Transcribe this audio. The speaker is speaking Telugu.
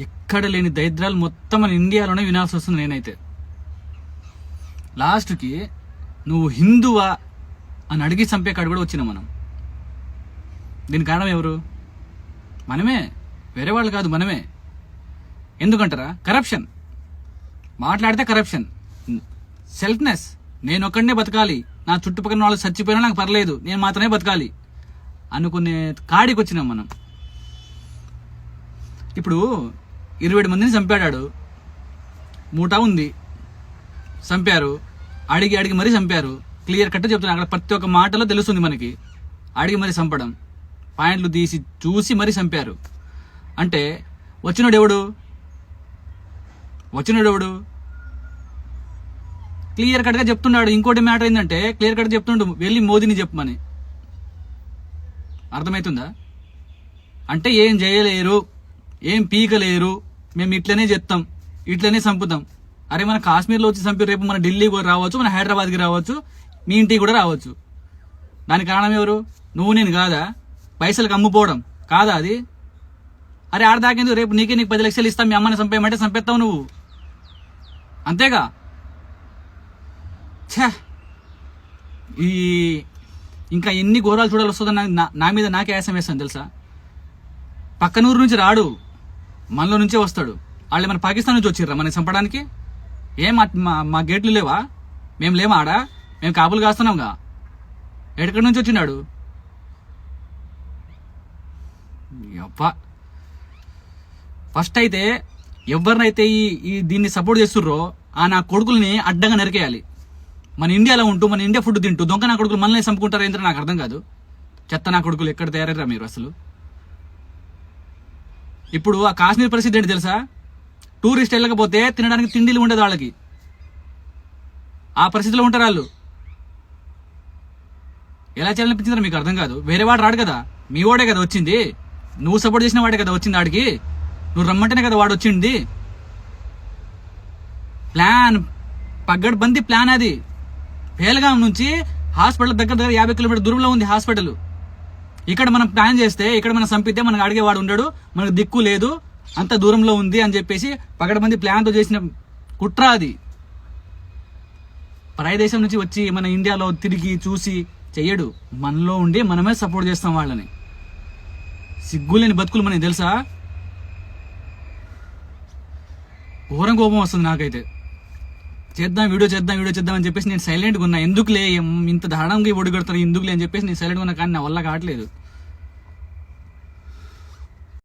ఎక్కడ లేని దరిద్రాలు మొత్తం మన ఇండియాలోనే వినాల్సి వస్తుంది. నేనైతే లాస్ట్కి నువ్వు హిందువా అని అడిగి చంపే కాడు కూడా వచ్చినాం మనం. దీని కారణం ఎవరు? మనమే, వేరే వాళ్ళు కాదు, మనమే. ఎందుకంటారా? కరప్షన్. మాట్లాడితే కరప్షన్, సెల్ఫ్నెస్. నేను ఒక్కడనే బతకాలి, నా చుట్టుపక్కల వాళ్ళు చచ్చిపోయినా నాకు పర్లేదు, నేను మాత్రమే బతకాలి అనుకునే కాడికి వచ్చినాం మనం. ఇప్పుడు 27 మందిని చంపాడాడు, మూటా ఉంది, చంపారు, అడిగి మరీ చంపారు. క్లియర్ కట్ చెప్తున్నా, అక్కడ ప్రతి ఒక్క మాటలో తెలుస్తుంది మనకి. అడిగి మరీ చంపడం, పాయింట్లు తీసి చూసి మరీ చంపారు. అంటే వచ్చినోడు ఎవడు? క్లియర్ కట్గా చెప్తున్నాడు. ఇంకోటి మ్యాటర్ ఏంటంటే క్లియర్ కట్ చెప్తుండు, వెళ్ళి మోదీని చెప్పమని. అర్థమవుతుందా? అంటే ఏం చేయలేరు, ఏం పీకలేరు, మేము ఇట్లనే చెప్తాం, ఇట్లనే చంపుతాం. అరే మన కాశ్మీర్లో వచ్చి చంపి రేపు మన ఢిల్లీకి కూడా రావచ్చు, మన హైదరాబాద్కి రావచ్చు, మీ ఇంటికి కూడా రావచ్చు. దానికి కారణం ఎవరు? నువ్వు నేను కాదా? పైసలకు అమ్ముపోవడం కాదా అది? అరే ఆడదాకేందుకు, రేపు నీకు 10 లక్షలు ఇస్తాం, మీ అమ్మని చంపేయమంటే చంపేస్తావు నువ్వు, అంతేగా. ఛా, ఈ ఇంకా ఎన్ని ఘోరాలు చూడాలి వస్తుందని నా మీద నాకే ఆయాసం వేస్తాను తెలుసా. పక్కనూరు నుంచి రాడు, మనలో నుంచే వస్తాడు. వాళ్ళు మన పాకిస్తాన్ నుంచి వచ్చిర్రా మనకి చంపడానికి? ఏం మా గేట్లు లేవా? మేము లేమా ఆడ? మేము కాపులు కాస్తున్నాంగా. ఎక్కడి నుంచి వచ్చినాడు? ఫస్ట్ అయితే ఎవరినైతే ఈ దీన్ని సపోర్ట్ చేస్తుర్రో ఆ నా కొడుకుల్ని అడ్డంగా నరికేయాలి. మన ఇండియాలో ఉంటూ మన ఇండియా ఫుడ్ తింటూ దొంగ నా కొడుకులు మనల్ని చంపుకుంటారు ఏంటో నాకు అర్థం కాదు. చెత్త నా కొడుకులు ఎక్కడ తయారయ్యారా మీరు అసలు? ఇప్పుడు ఆ కాశ్మీర్ పరిస్థితి ఏంటి తెలుసా? టూరిస్ట్ వెళ్ళకపోతే తినడానికి తిండిలు ఉండదు వాళ్ళకి, ఆ పరిస్థితిలో ఉంటారు వాళ్ళు. ఎలా చేయాలనిపించిందో మీకు అర్థం కాదు. వేరే వాడు రాడు కదా, మీ వాడే కదా వచ్చింది, నువ్వు సపోర్ట్ చేసిన వాడే కదా వచ్చింది ఆడికి, నువ్వు రమ్మంటేనే కదా వాడు వచ్చింది. ప్లాన్, పగ్గడ్బందీ ప్లాన్ అది. పేల్గాం నుంచి హాస్పిటల్ దగ్గర 50 కిలోమీటర్ దూరంలో ఉంది హాస్పిటల్. ఇక్కడ మనం ప్లాన్ చేస్తే, ఇక్కడ మనం చంపితే మనకు అడిగేవాడు ఉండడు, మనకు దిక్కు లేదు, అంత దూరంలో ఉంది అని చెప్పేసి పగడబంది ప్లాన్తో చేసిన కుట్ర అది. పరాయి దేశం నుంచి వచ్చి మన ఇండియాలో తిరిగి చూసి చెయ్యడు, మనలో ఉండి మనమే సపోర్ట్ చేస్తాం వాళ్ళని. సిగ్గులేని బతుకులు మనకి తెలుసా? ఘోరం కోపం వస్తుంది నాకైతే. వీడియో చేద్దాం అని చెప్పేసి నేను సైలెంట్గా ఉన్నా. ఎందుకులే ఇంత దారుణంగా ఒడిగడతారు, ఎందుకులే అని చెప్పేసి నేను సైలెంట్గా ఉన్నా, కానీ నా వల్ల కావట్లేదు.